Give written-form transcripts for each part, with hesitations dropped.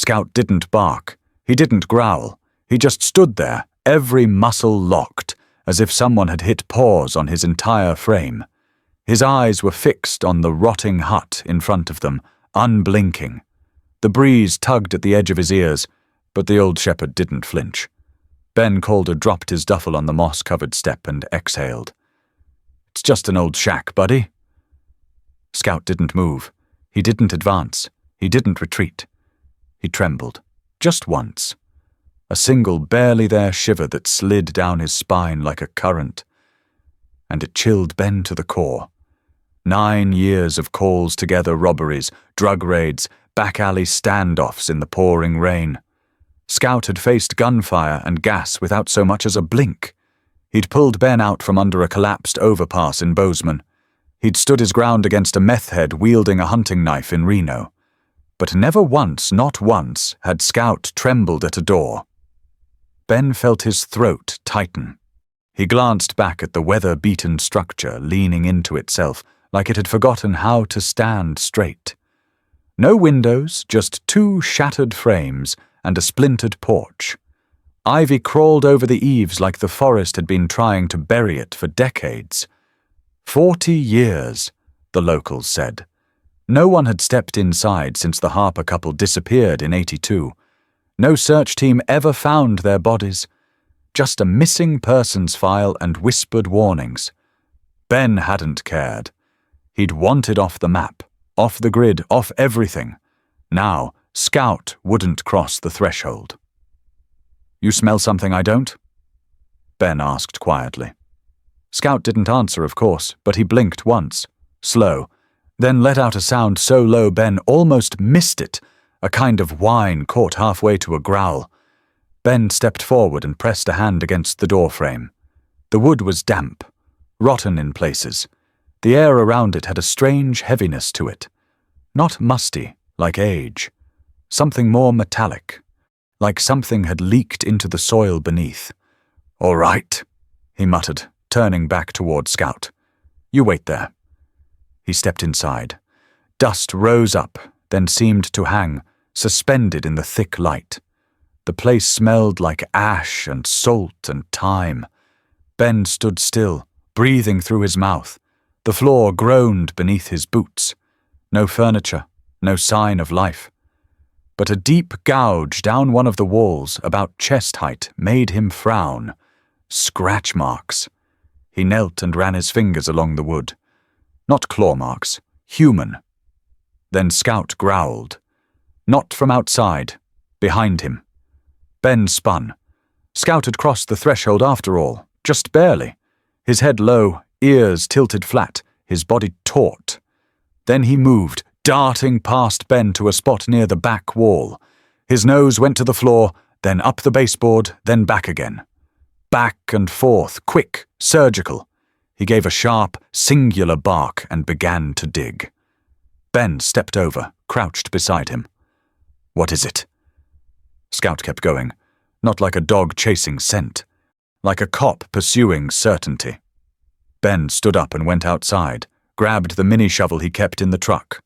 Scout didn't bark. He didn't growl. He just stood there, every muscle locked, as if someone had hit pause on his entire frame. His eyes were fixed on the rotting hut in front of them, unblinking. The breeze tugged at the edge of his ears, but the old shepherd didn't flinch. Ben Calder dropped his duffel on the moss-covered step and exhaled. "It's just an old shack, buddy." Scout didn't move. He didn't advance. He didn't retreat. He trembled. Just once. A single barely there shiver that slid down his spine like a current. And it chilled Ben to the core. 9 years of calls-together robberies, drug raids, back-alley standoffs in the pouring rain. Scout had faced gunfire and gas without so much as a blink. He'd pulled Ben out from under a collapsed overpass in Bozeman. He'd stood his ground against a meth head wielding a hunting knife in Reno. But never once, not once, had Scout trembled at a door. Ben felt his throat tighten. He glanced back at the weather-beaten structure leaning into itself like it had forgotten how to stand straight. No windows, just 2 shattered frames and a splintered porch. Ivy crawled over the eaves like the forest had been trying to bury it for decades. 40 years, the locals said. No one had stepped inside since the Harper couple disappeared in '82. No search team ever found their bodies. Just a missing persons file and whispered warnings. Ben hadn't cared. He'd wanted off the map, off the grid, off everything. Now, Scout wouldn't cross the threshold. "You smell something I don't?" Ben asked quietly. Scout didn't answer, of course, but he blinked once, slow, then let out a sound so low Ben almost missed it, a kind of whine caught halfway to a growl. Ben stepped forward and pressed a hand against the doorframe. The wood was damp, rotten in places. The air around it had a strange heaviness to it. Not musty, like age. Something more metallic, like something had leaked into the soil beneath. "All right," he muttered, turning back toward Scout. "You wait there." He stepped inside. Dust rose up, then seemed to hang, suspended in the thick light. The place smelled like ash and salt and thyme. Ben stood still, breathing through his mouth. The floor groaned beneath his boots. No furniture, no sign of life. But a deep gouge down one of the walls, about chest height, made him frown. Scratch marks. He knelt and ran his fingers along the wood. Not claw marks, human. Then Scout growled. Not from outside, behind him. Ben spun. Scout had crossed the threshold after all, just barely. His head low, ears tilted flat, his body taut. Then he moved, darting past Ben to a spot near the back wall. His nose went to the floor, then up the baseboard, then back again. Back and forth, quick, surgical. He gave a sharp, singular bark and began to dig. Ben stepped over, crouched beside him. "What is it?" Scout kept going, not like a dog chasing scent, like a cop pursuing certainty. Ben stood up and went outside, grabbed the mini-shovel he kept in the truck.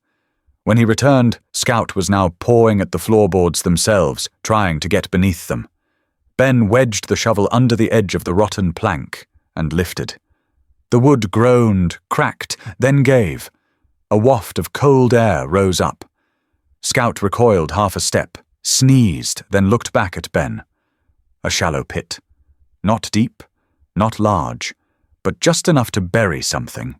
When he returned, Scout was now pawing at the floorboards themselves, trying to get beneath them. Ben wedged the shovel under the edge of the rotten plank and lifted. The wood groaned, cracked, then gave. A waft of cold air rose up. Scout recoiled half a step, sneezed, then looked back at Ben. A shallow pit. Not deep, not large, but just enough to bury something.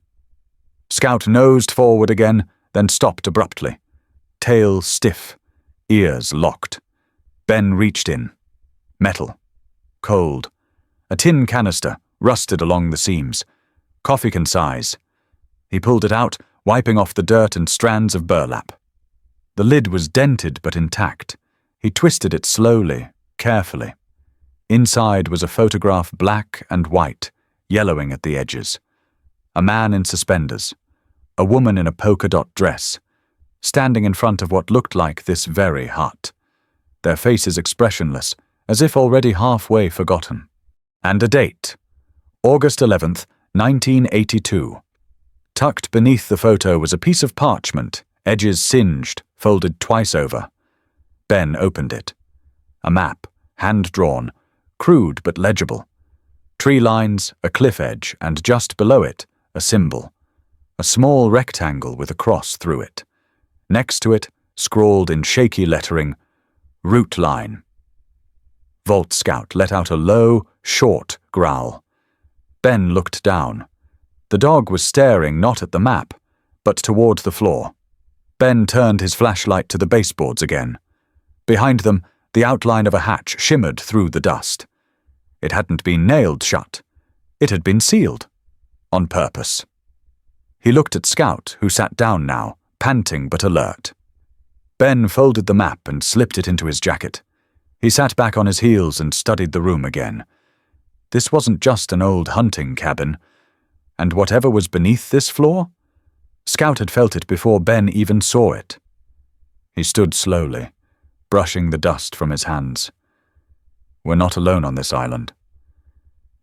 Scout nosed forward again, then stopped abruptly. Tail stiff, ears locked. Ben reached in. Metal. Cold. A tin canister, rusted along the seams. Coffee can size. He pulled it out, wiping off the dirt and strands of burlap. The lid was dented but intact. He twisted it slowly, carefully. Inside was a photograph, black and white, yellowing at the edges. A man in suspenders. A woman in a polka-dot dress, standing in front of what looked like this very hut. Their faces expressionless, as if already halfway forgotten. And a date. August 11th, 1982. Tucked beneath the photo was a piece of parchment, edges singed, folded twice over. Ben opened it. A map, hand-drawn, crude but legible. Tree lines, a cliff edge, and just below it, a symbol. A small rectangle with a cross through it. Next to it, scrawled in shaky lettering, Route Line. Vault Scout let out a low, short growl. Ben looked down. The dog was staring not at the map, but toward the floor. Ben turned his flashlight to the baseboards again. Behind them, the outline of a hatch shimmered through the dust. It hadn't been nailed shut. It had been sealed. On purpose. He looked at Scout, who sat down now, panting but alert. Ben folded the map and slipped it into his jacket. He sat back on his heels and studied the room again. This wasn't just an old hunting cabin. And whatever was beneath this floor? Scout had felt it before Ben even saw it. He stood slowly, brushing the dust from his hands. "We're not alone on this island,"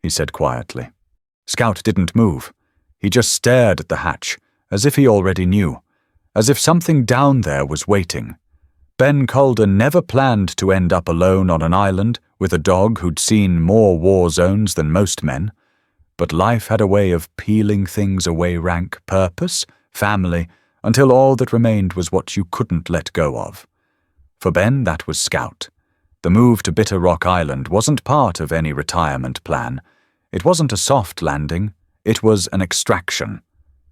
he said quietly. Scout didn't move. He just stared at the hatch, as if he already knew, as if something down there was waiting. Ben Calder never planned to end up alone on an island with a dog who'd seen more war zones than most men. But life had a way of peeling things away rank, purpose, family, until all that remained was what you couldn't let go of. For Ben, that was Scout. The move to Bitter Rock Island wasn't part of any retirement plan. It wasn't a soft landing. It was an extraction.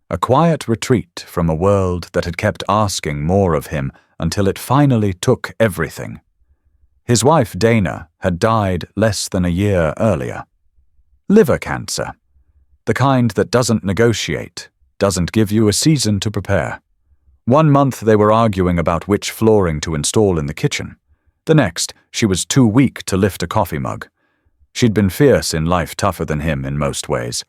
A quiet retreat from a world that had kept asking more of him until it finally took everything. His wife, Dana, had died less than a year earlier. Liver cancer. The kind that doesn't negotiate, doesn't give you a season to prepare. 1 month they were arguing about which flooring to install in the kitchen. The next, she was too weak to lift a coffee mug. She'd been fierce in life, tougher than him in most ways.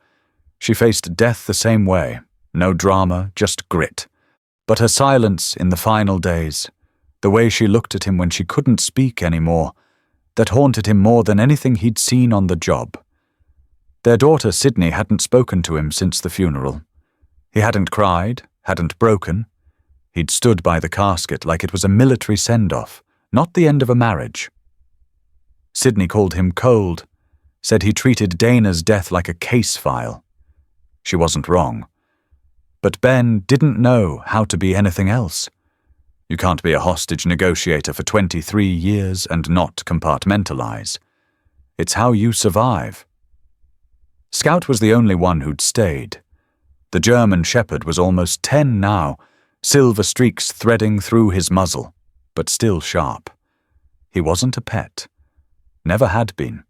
She faced death the same way. No drama, just grit. But her silence in the final days, the way she looked at him when she couldn't speak anymore, that haunted him more than anything he'd seen on the job. Their daughter Sydney hadn't spoken to him since the funeral. He hadn't cried, hadn't broken. He'd stood by the casket like it was a military send-off, not the end of a marriage. Sydney called him cold, said he treated Dana's death like a case file. She wasn't wrong. But Ben didn't know how to be anything else. You can't be a hostage negotiator for 23 years and not compartmentalize. It's how you survive. Scout was the only one who'd stayed. The German Shepherd was almost 10 now, silver streaks threading through his muzzle, but still sharp. He wasn't a pet. Never had been.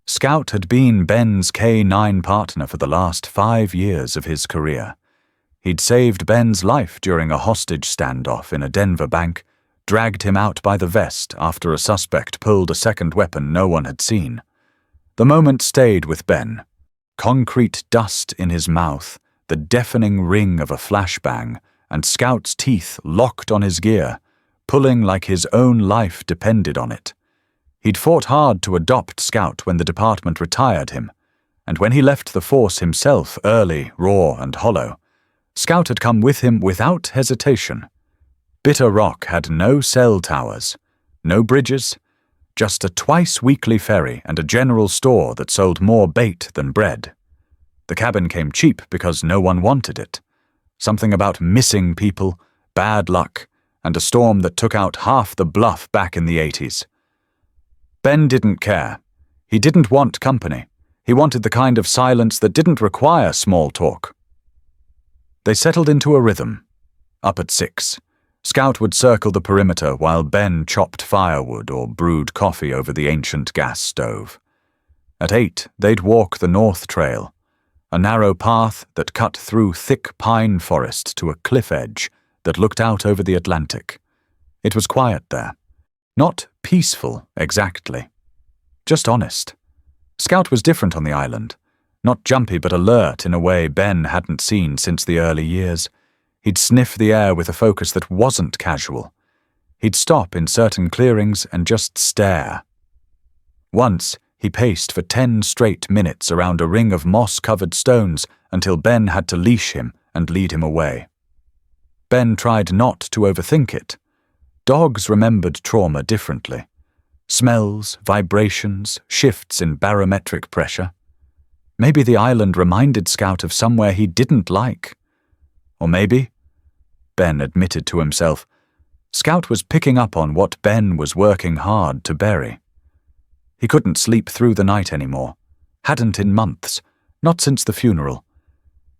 Scout had been Ben's K9 partner for the last 5 years of his career. He'd saved Ben's life during a hostage standoff in a Denver bank, dragged him out by the vest after a suspect pulled a second weapon no one had seen. The moment stayed with Ben. Concrete dust in his mouth, the deafening ring of a flashbang, and Scout's teeth locked on his gear, pulling like his own life depended on it. He'd fought hard to adopt Scout when the department retired him, and when he left the force himself early, raw, and hollow, Scout had come with him without hesitation. Bitter Rock had no cell towers, no bridges, just a twice-weekly ferry and a general store that sold more bait than bread. The cabin came cheap because no one wanted it. Something about missing people, bad luck, and a storm that took out half the bluff back in the 80s. Ben didn't care. He didn't want company. He wanted the kind of silence that didn't require small talk. They settled into a rhythm. Up at 6. Scout would circle the perimeter while Ben chopped firewood or brewed coffee over the ancient gas stove. At 8, they'd walk the North Trail, a narrow path that cut through thick pine forest to a cliff edge that looked out over the Atlantic. It was quiet there. Not peaceful, exactly. Just honest. Scout was different on the island. Not jumpy but alert in a way Ben hadn't seen since the early years. He'd sniff the air with a focus that wasn't casual. He'd stop in certain clearings and just stare. Once, he paced for 10 straight minutes around a ring of moss-covered stones until Ben had to leash him and lead him away. Ben tried not to overthink it. Dogs remembered trauma differently. Smells, vibrations, shifts in barometric pressure. Maybe the island reminded Scout of somewhere he didn't like. Or maybe, Ben admitted to himself, Scout was picking up on what Ben was working hard to bury. He couldn't sleep through the night anymore. Hadn't in months, not since the funeral.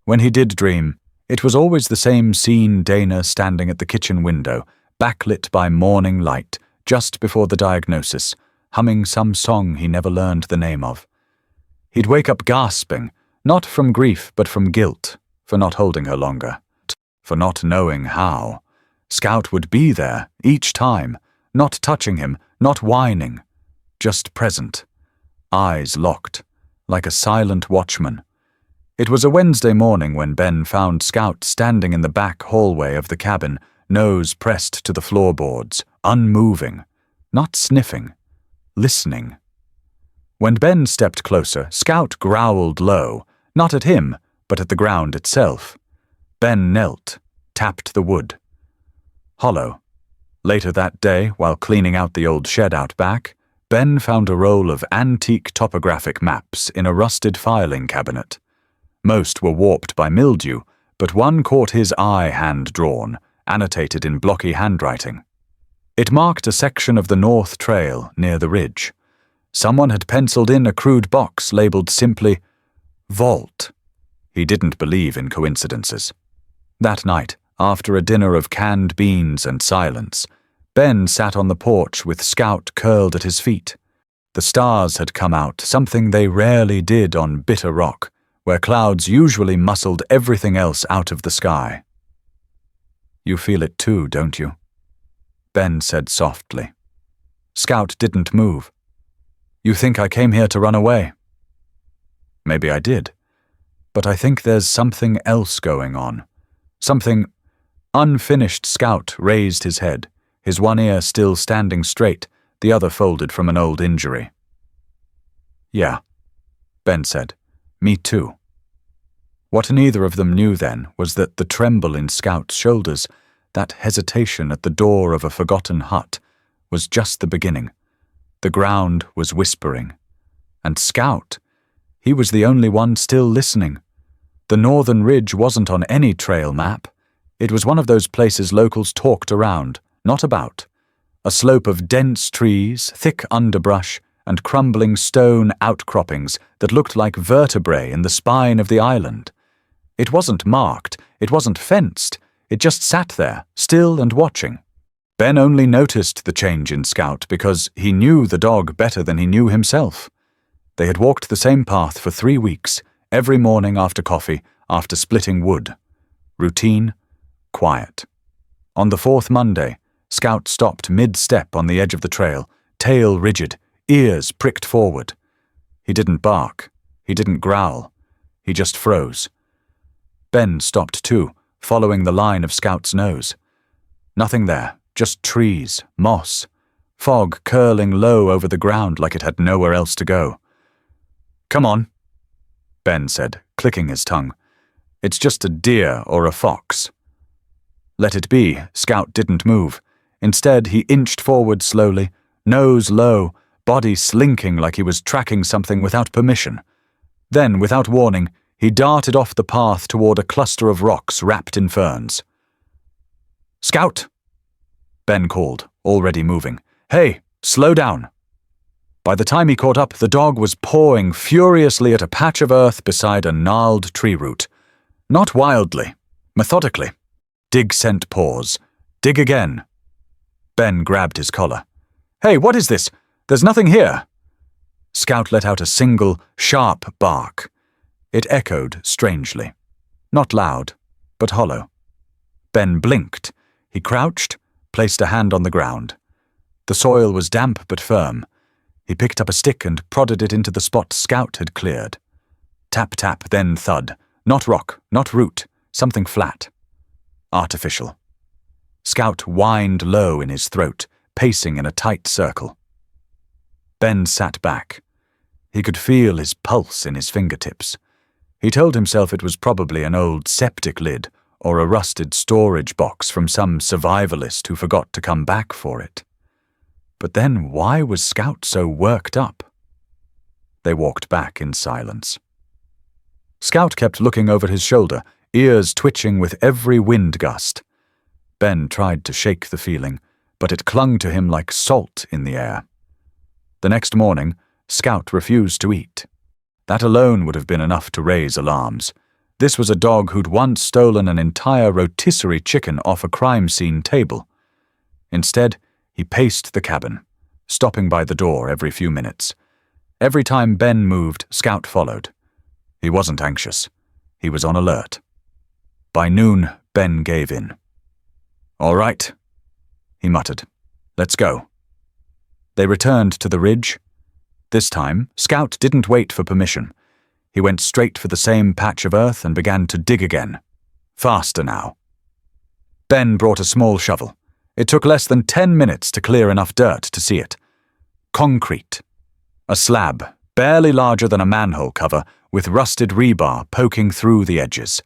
When he did dream, it was always the same scene: Dana standing at the kitchen window, backlit by morning light, just before the diagnosis, humming some song he never learned the name of. He'd wake up gasping, not from grief but from guilt, for not holding her longer, for not knowing how. Scout would be there, each time, not touching him, not whining, just present, eyes locked, like a silent watchman. It was a Wednesday morning when Ben found Scout standing in the back hallway of the cabin, nose pressed to the floorboards, unmoving, not sniffing, listening. When Ben stepped closer, Scout growled low, not at him, but at the ground itself. Ben knelt, tapped the wood. Hollow. Later that day, while cleaning out the old shed out back, Ben found a roll of antique topographic maps in a rusted filing cabinet. Most were warped by mildew, but one caught his eye, hand-drawn, annotated in blocky handwriting. It marked a section of the North Trail near the ridge. Someone had penciled in a crude box labeled simply, Vault. He didn't believe in coincidences. That night, after a dinner of canned beans and silence, Ben sat on the porch with Scout curled at his feet. The stars had come out, something they rarely did on Bitter Rock, where clouds usually muscled everything else out of the sky. "You feel it too, don't you?" Ben said softly. Scout didn't move. "You think I came here to run away?" "Maybe I did. But I think there's something else going on. Something—" Unfinished. Scout raised his head, his one ear still standing straight, the other folded from an old injury. "Yeah," Ben said. "Me too." What neither of them knew then was that the tremble in Scout's shoulders, that hesitation at the door of a forgotten hut, was just the beginning. The ground was whispering. And Scout, he was the only one still listening. The northern ridge wasn't on any trail map. It was one of those places locals talked around, not about. A slope of dense trees, thick underbrush, and crumbling stone outcroppings that looked like vertebrae in the spine of the island. It wasn't marked, it wasn't fenced, it just sat there, still and watching. Ben only noticed the change in Scout because he knew the dog better than he knew himself. They had walked the same path for 3 weeks, every morning after coffee, after splitting wood. Routine, quiet. On the 4th Monday, Scout stopped mid-step on the edge of the trail, tail rigid, ears pricked forward. He didn't bark. He didn't growl. He just froze. Ben stopped too, following the line of Scout's nose. Nothing there, just trees, moss, fog curling low over the ground like it had nowhere else to go. "Come on," Ben said, clicking his tongue. "It's just a deer or a fox." Let it be. Scout didn't move. Instead, he inched forward slowly, nose low, body slinking like he was tracking something without permission. Then, without warning, he darted off the path toward a cluster of rocks wrapped in ferns. "Scout!" Ben called, already moving. "Hey, slow down!" By the time he caught up, the dog was pawing furiously at a patch of earth beside a gnarled tree root. Not wildly, methodically. Dig sent pause. Dig again. Ben grabbed his collar. "Hey, what is this? There's nothing here." Scout let out a single, sharp bark. It echoed strangely. Not loud, but hollow. Ben blinked. He crouched, placed a hand on the ground. The soil was damp but firm. He picked up a stick and prodded it into the spot Scout had cleared. Tap, tap, then thud. Not rock, not root, something flat. Artificial. Scout whined low in his throat, pacing in a tight circle. Ben sat back. He could feel his pulse in his fingertips. He told himself it was probably an old septic lid, or a rusted storage box from some survivalist who forgot to come back for it. But then why was Scout so worked up? They walked back in silence. Scout kept looking over his shoulder, ears twitching with every wind gust. Ben tried to shake the feeling, but it clung to him like salt in the air. The next morning, Scout refused to eat. That alone would have been enough to raise alarms. This was a dog who'd once stolen an entire rotisserie chicken off a crime scene table. Instead, he paced the cabin, stopping by the door every few minutes. Every time Ben moved, Scout followed. He wasn't anxious. He was on alert. By noon, Ben gave in. "All right," he muttered. "Let's go." They returned to the ridge. This time, Scout didn't wait for permission. He went straight for the same patch of earth and began to dig again. Faster now. Ben brought a small shovel. It took less than 10 minutes to clear enough dirt to see it. Concrete. A slab, barely larger than a manhole cover, with rusted rebar poking through the edges.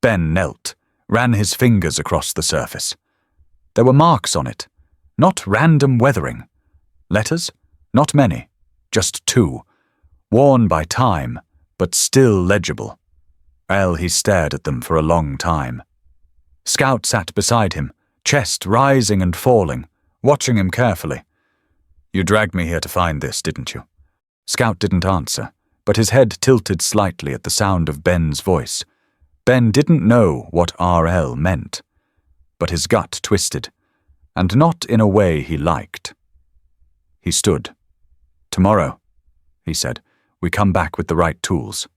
Ben knelt, ran his fingers across the surface. There were marks on it, not random weathering. Letters? Not many, just 2, worn by time, but still legible. He stared at them for a long time. Scout sat beside him, chest rising and falling, watching him carefully. "You dragged me here to find this, didn't you?" Scout didn't answer, but his head tilted slightly at the sound of Ben's voice. Ben didn't know what RL meant, but his gut twisted, and not in a way he liked. He stood. "Tomorrow," he said, "we come back with the right tools."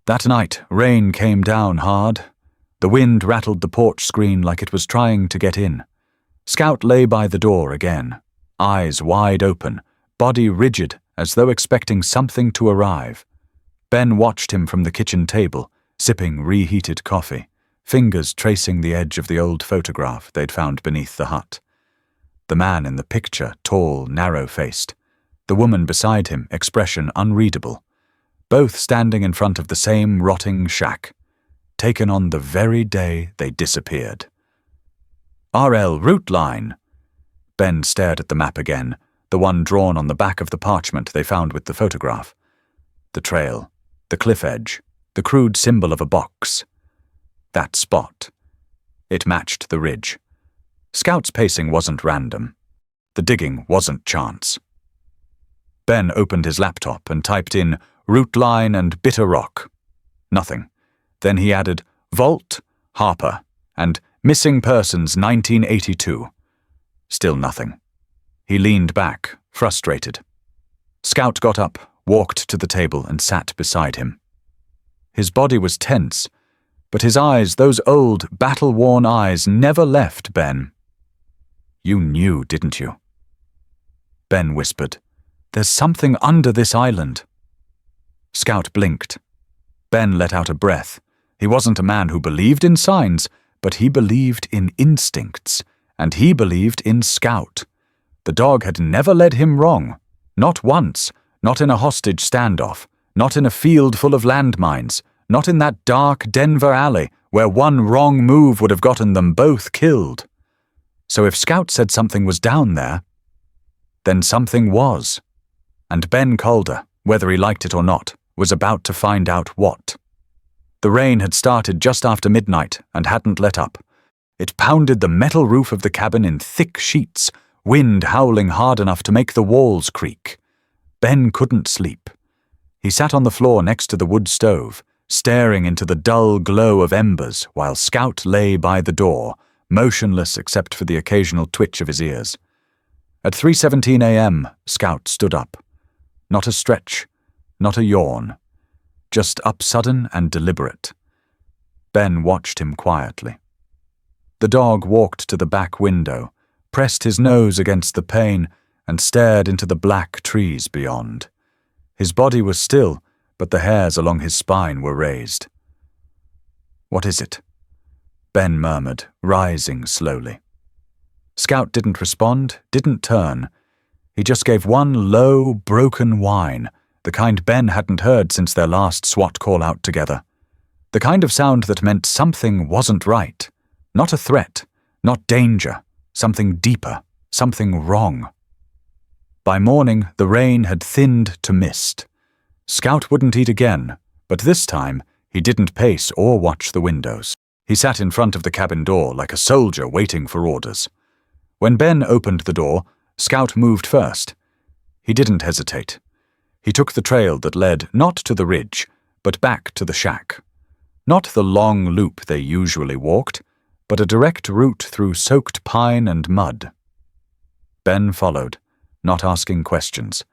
That night, rain came down hard. The wind rattled the porch screen like it was trying to get in. Scout lay by the door again, eyes wide open, body rigid as though expecting something to arrive. Ben watched him from the kitchen table, sipping reheated coffee, fingers tracing the edge of the old photograph they'd found beneath the hut. The man in the picture, tall, narrow-faced. The woman beside him, expression unreadable. Both standing in front of the same rotting shack, taken on the very day they disappeared. RL route line. Ben stared at the map again, the one drawn on the back of the parchment they found with the photograph. The trail, the cliff edge, the crude symbol of a box. That spot. It matched the ridge. Scout's pacing wasn't random. The digging wasn't chance. Ben opened his laptop and typed in route line and bitter rock. Nothing. Then he added Vault, Harper, and Missing Persons 1982. Still nothing. He leaned back, frustrated. Scout got up, walked to the table, and sat beside him. His body was tense, but his eyes, those old, battle-worn eyes, never left Ben. "You knew, didn't you?" Ben whispered, "There's something under this island." Scout blinked. Ben let out a breath. He wasn't a man who believed in signs, but he believed in instincts, and he believed in Scout. The dog had never led him wrong. Not once, not in a hostage standoff, not in a field full of landmines, not in that dark Denver alley where one wrong move would have gotten them both killed. So if Scout said something was down there, then something was. And Ben Calder, whether he liked it or not, was about to find out what. The rain had started just after midnight and hadn't let up. It pounded the metal roof of the cabin in thick sheets, wind howling hard enough to make the walls creak. Ben couldn't sleep. He sat on the floor next to the wood stove, staring into the dull glow of embers while Scout lay by the door, motionless except for the occasional twitch of his ears. At 3:17 a.m., Scout stood up. Not a stretch, not a yawn. Just up sudden and deliberate. Ben watched him quietly. The dog walked to the back window, pressed his nose against the pane, and stared into the black trees beyond. His body was still, but the hairs along his spine were raised. "What is it?" Ben murmured, rising slowly. Scout didn't respond, didn't turn. He just gave one low, broken whine, the kind Ben hadn't heard since their last SWAT call-out together. The kind of sound that meant something wasn't right. Not a threat, not danger, something deeper, something wrong. By morning, the rain had thinned to mist. Scout wouldn't eat again, but this time he didn't pace or watch the windows. He sat in front of the cabin door like a soldier waiting for orders. When Ben opened the door, Scout moved first. He didn't hesitate. He took the trail that led not to the ridge, but back to the shack. Not the long loop they usually walked, but a direct route through soaked pine and mud. Ben followed, not asking questions,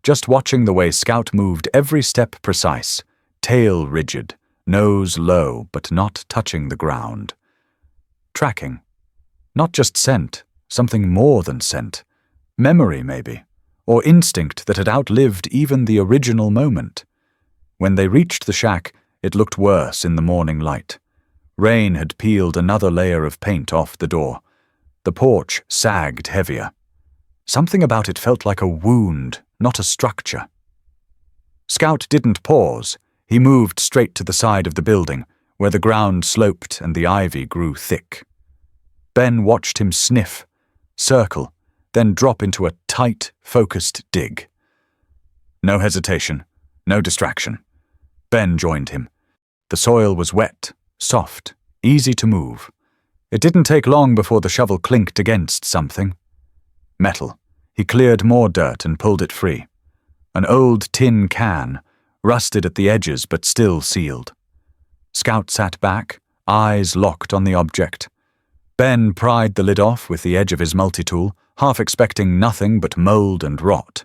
just watching the way Scout moved every step precise, tail rigid, nose low but not touching the ground. Tracking. Not just scent, something more than scent. Memory, maybe, or instinct that had outlived even the original moment. When they reached the shack, it looked worse in the morning light. Rain had peeled another layer of paint off the door. The porch sagged heavier. Something about it felt like a wound, not a structure. Scout didn't pause. He moved straight to the side of the building, where the ground sloped and the ivy grew thick. Ben watched him sniff, circle, then drop into a tight, focused dig. No hesitation, no distraction. Ben joined him. The soil was wet, soft, easy to move. It didn't take long before the shovel clinked against something. Metal. He cleared more dirt and pulled it free. An old tin can, rusted at the edges but still sealed. Scout sat back, eyes locked on the object. Ben pried the lid off with the edge of his multi-tool, half expecting nothing but mold and rot.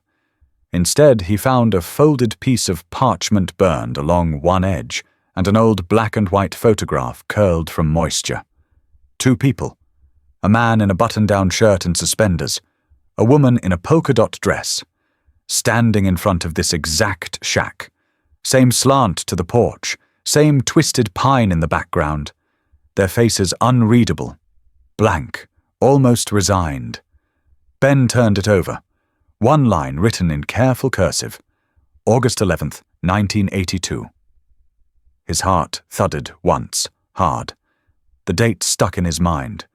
Instead, he found a folded piece of parchment burned along one edge and an old black and white photograph curled from moisture. Two people. A man in a button-down shirt and suspenders. A woman in a polka-dot dress. Standing in front of this exact shack. Same slant to the porch. Same twisted pine in the background. Their faces unreadable. Blank. Almost resigned. Ben turned it over. One line written in careful cursive. August 11th, 1982. His heart thudded once, hard. The date stuck in his mind.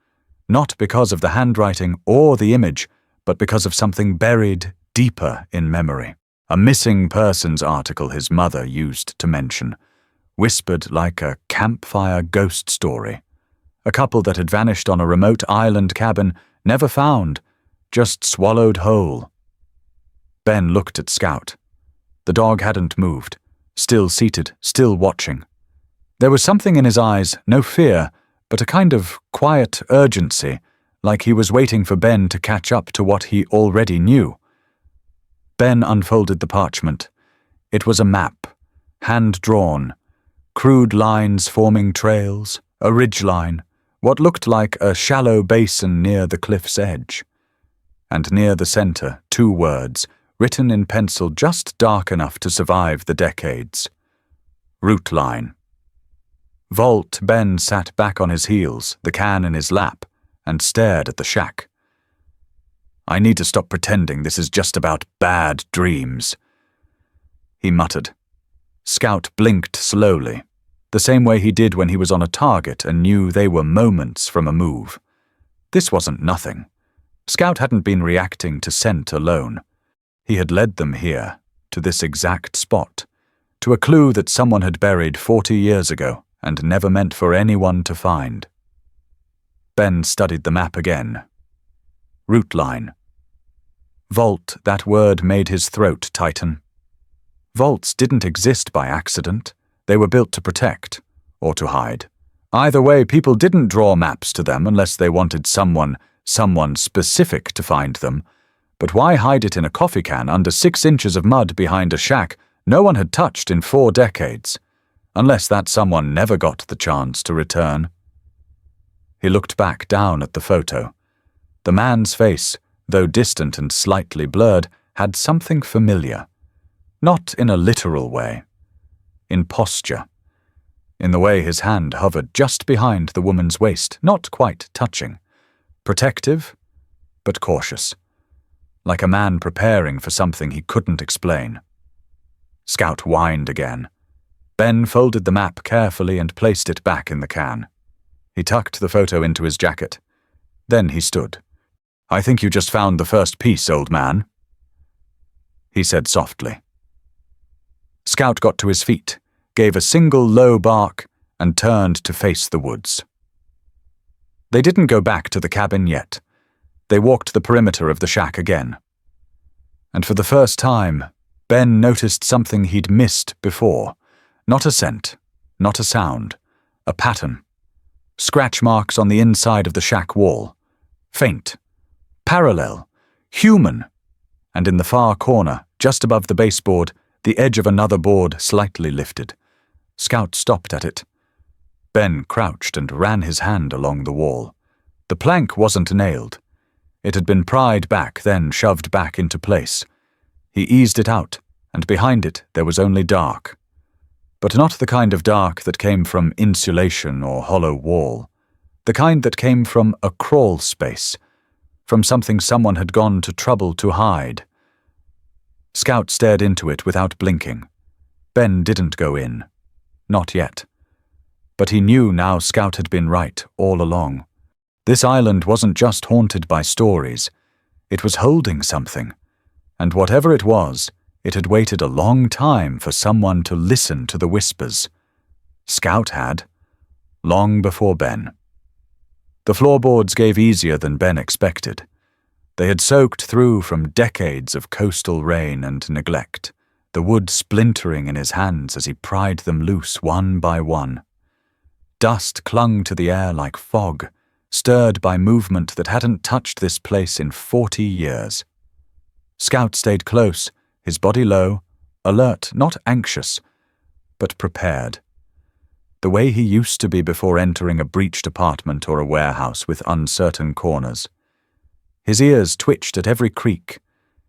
Not because of the handwriting or the image, but because of something buried deeper in memory. A missing persons article his mother used to mention, whispered like a campfire ghost story. A couple that had vanished on a remote island cabin, never found, just swallowed whole. Ben looked at Scout. The dog hadn't moved, still seated, still watching. There was something in his eyes, no fear, but a kind of quiet urgency, like he was waiting for Ben to catch up to what he already knew. Ben unfolded the parchment. It was a map, hand-drawn, crude lines forming trails, a ridgeline, what looked like a shallow basin near the cliff's edge. And near the center, two words, written in pencil just dark enough to survive the decades. Route line. Vault Ben sat back on his heels, the can in his lap, and stared at the shack. I need to stop pretending this is just about bad dreams, he muttered. Scout blinked slowly, the same way he did when he was on a target and knew they were moments from a move. This wasn't nothing. Scout hadn't been reacting to scent alone. He had led them here, to this exact spot, to a clue that someone had buried 40 years ago and never meant for anyone to find. Ben studied the map again. Route line. Vault, that word made his throat tighten. Vaults didn't exist by accident. They were built to protect, or to hide. Either way, people didn't draw maps to them unless they wanted someone specific to find them. But why hide it in a coffee can under 6 inches of mud behind a shack no one had touched in 4 decades? Unless that someone never got the chance to return. He looked back down at the photo. The man's face, though distant and slightly blurred, had something familiar. Not in a literal way. In posture. In the way his hand hovered just behind the woman's waist, not quite touching. Protective, but cautious. Like a man preparing for something he couldn't explain. Scout whined again. Ben folded the map carefully and placed it back in the can. He tucked the photo into his jacket. Then he stood. "I think you just found the first piece, old man," he said softly. Scout got to his feet, gave a single low bark, and turned to face the woods. They didn't go back to the cabin yet. They walked the perimeter of the shack again. And for the first time, Ben noticed something he'd missed before. Not a scent, not a sound, a pattern. Scratch marks on the inside of the shack wall. Faint, parallel, human. And in the far corner, just above the baseboard, the edge of another board slightly lifted. Scout stopped at it. Ben crouched and ran his hand along the wall. The plank wasn't nailed. It had been pried back, then shoved back into place. He eased it out, and behind it there was only dark. But not the kind of dark that came from insulation or hollow wall. The kind that came from a crawl space, from something someone had gone to trouble to hide. Scout stared into it without blinking. Ben didn't go in. Not yet. But he knew now Scout had been right all along. This island wasn't just haunted by stories. It was holding something. And whatever it was, it had waited a long time for someone to listen to the whispers. Scout had. Long before Ben. The floorboards gave easier than Ben expected. They had soaked through from decades of coastal rain and neglect, the wood splintering in his hands as he pried them loose one by one. Dust clung to the air like fog, stirred by movement that hadn't touched this place in 40 years. Scout stayed close, his body low, alert, not anxious, but prepared. The way he used to be before entering a breached apartment or a warehouse with uncertain corners. His ears twitched at every creak.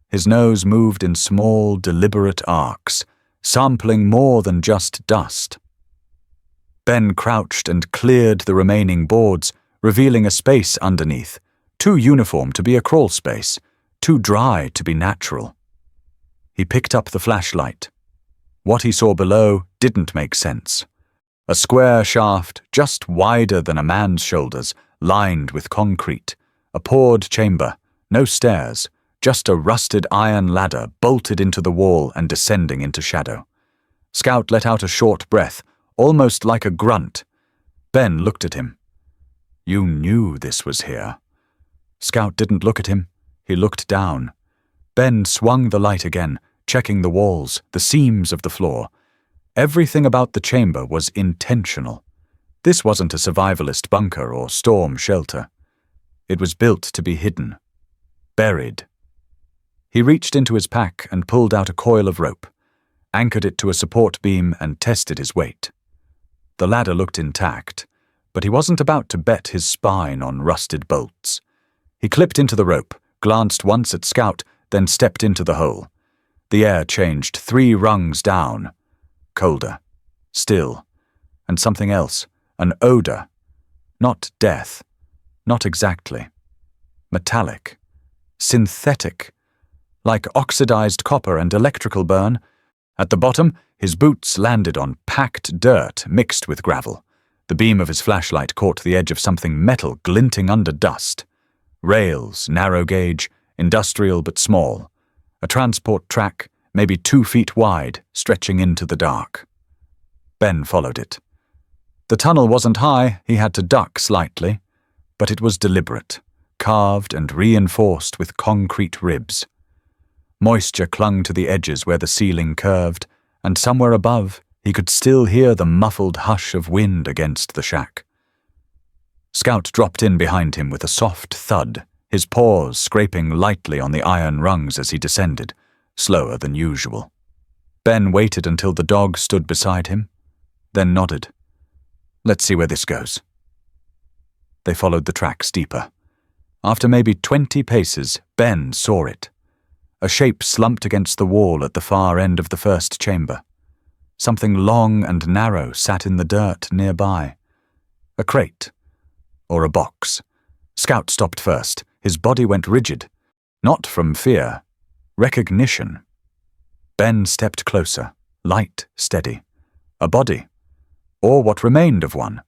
His nose moved in small, deliberate arcs, sampling more than just dust. Ben crouched and cleared the remaining boards, revealing a space underneath, too uniform to be a crawl space, too dry to be natural. He picked up the flashlight. What he saw below didn't make sense. A square shaft, just wider than a man's shoulders, lined with concrete. A poured chamber, no stairs, just a rusted iron ladder bolted into the wall and descending into shadow. Scout let out a short breath, almost like a grunt. Ben looked at him. "You knew this was here." Scout didn't look at him. He looked down. Ben swung the light again, checking the walls, the seams of the floor. Everything about the chamber was intentional. This wasn't a survivalist bunker or storm shelter. It was built to be hidden. Buried. He reached into his pack and pulled out a coil of rope, anchored it to a support beam and tested his weight. The ladder looked intact, but he wasn't about to bet his spine on rusted bolts. He clipped into the rope, glanced once at Scout, then stepped into the hole. The air changed 3 rungs down. Colder. Still. And something else. An odor. Not death. Not exactly. Metallic. Synthetic. Like oxidized copper and electrical burn. At the bottom, his boots landed on packed dirt mixed with gravel. The beam of his flashlight caught the edge of something metal glinting under dust. Rails, narrow gauge, industrial but small. A transport track, maybe 2 feet wide, stretching into the dark. Ben followed it. The tunnel wasn't high, he had to duck slightly, but it was deliberate, carved and reinforced with concrete ribs. Moisture clung to the edges where the ceiling curved, and somewhere above he could still hear the muffled hush of wind against the shack. Scout dropped in behind him with a soft thud, his paws scraping lightly on the iron rungs as he descended, slower than usual. Ben waited until the dog stood beside him, then nodded. "Let's see where this goes." They followed the tracks deeper. After maybe 20 paces, Ben saw it. A shape slumped against the wall at the far end of the first chamber. Something long and narrow sat in the dirt nearby. A crate. Or a box. Scout stopped first. His body went rigid. Not from fear. Recognition. Ben stepped closer, light, steady. A body, or what remained of one.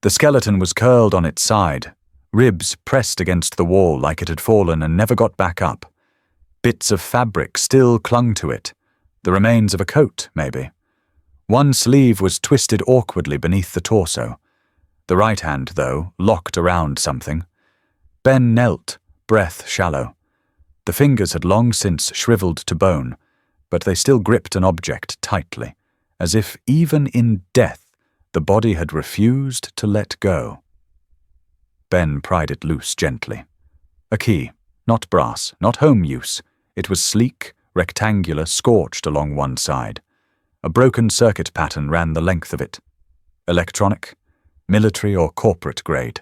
The skeleton was curled on its side, ribs pressed against the wall like it had fallen and never got back up. Bits of fabric still clung to it, the remains of a coat, maybe. One sleeve was twisted awkwardly beneath the torso. The right hand, though, locked around something. Ben knelt, breath shallow. The fingers had long since shriveled to bone, but they still gripped an object tightly, as if even in death the body had refused to let go. Ben pried it loose gently. A key, not brass, not home use. It was sleek, rectangular, scorched along one side. A broken circuit pattern ran the length of it. Electronic, military or corporate grade.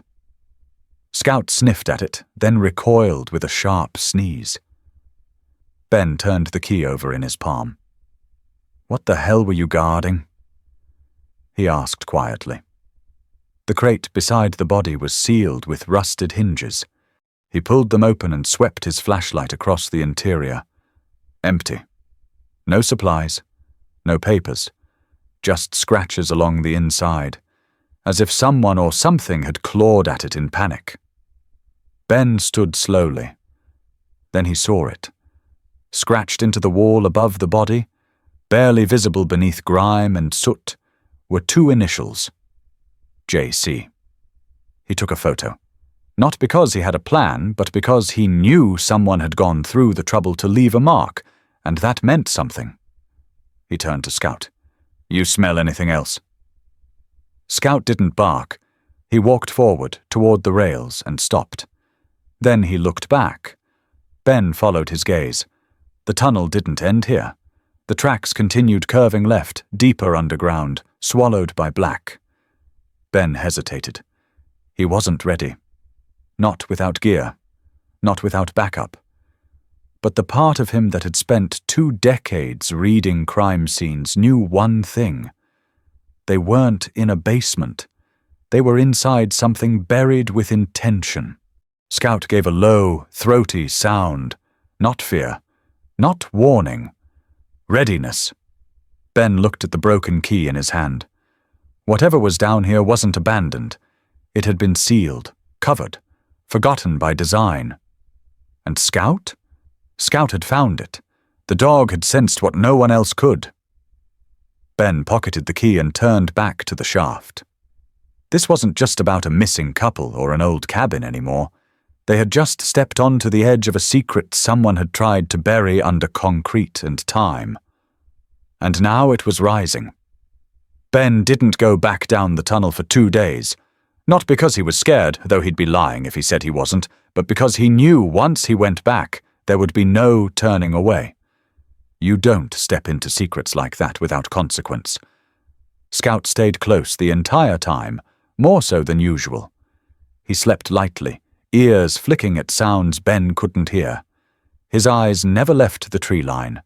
Scout sniffed at it, then recoiled with a sharp sneeze. Ben turned the key over in his palm. "What the hell were you guarding?" he asked quietly. The crate beside the body was sealed with rusted hinges. He pulled them open and swept his flashlight across the interior. Empty. No supplies, no papers, just scratches along the inside, as if someone or something had clawed at it in panic. Ben stood slowly. Then he saw it. Scratched into the wall above the body, barely visible beneath grime and soot, were two initials. J.C. He took a photo. Not because he had a plan, but because he knew someone had gone through the trouble to leave a mark, and that meant something. He turned to Scout. "You smell anything else?" Scout didn't bark. He walked forward, toward the rails, and stopped. Then he looked back. Ben followed his gaze. The tunnel didn't end here. The tracks continued curving left, deeper underground, swallowed by black. Ben hesitated. He wasn't ready. Not without gear. Not without backup. But the part of him that had spent 2 decades reading crime scenes knew one thing. They weren't in a basement. They were inside something buried with intention. Scout gave a low, throaty sound. Not fear. Not warning. Readiness. Ben looked at the broken key in his hand. Whatever was down here wasn't abandoned. It had been sealed, covered, forgotten by design. And Scout? Scout had found it. The dog had sensed what no one else could. Ben pocketed the key and turned back to the shaft. This wasn't just about a missing couple or an old cabin anymore. They had just stepped onto the edge of a secret someone had tried to bury under concrete and time. And now it was rising. Ben didn't go back down the tunnel for 2 days. Not because he was scared, though he'd be lying if he said he wasn't, but because he knew once he went back, there would be no turning away. You don't step into secrets like that without consequence. Scout stayed close the entire time, more so than usual. He slept lightly, ears flicking at sounds Ben couldn't hear. His eyes never left the tree line.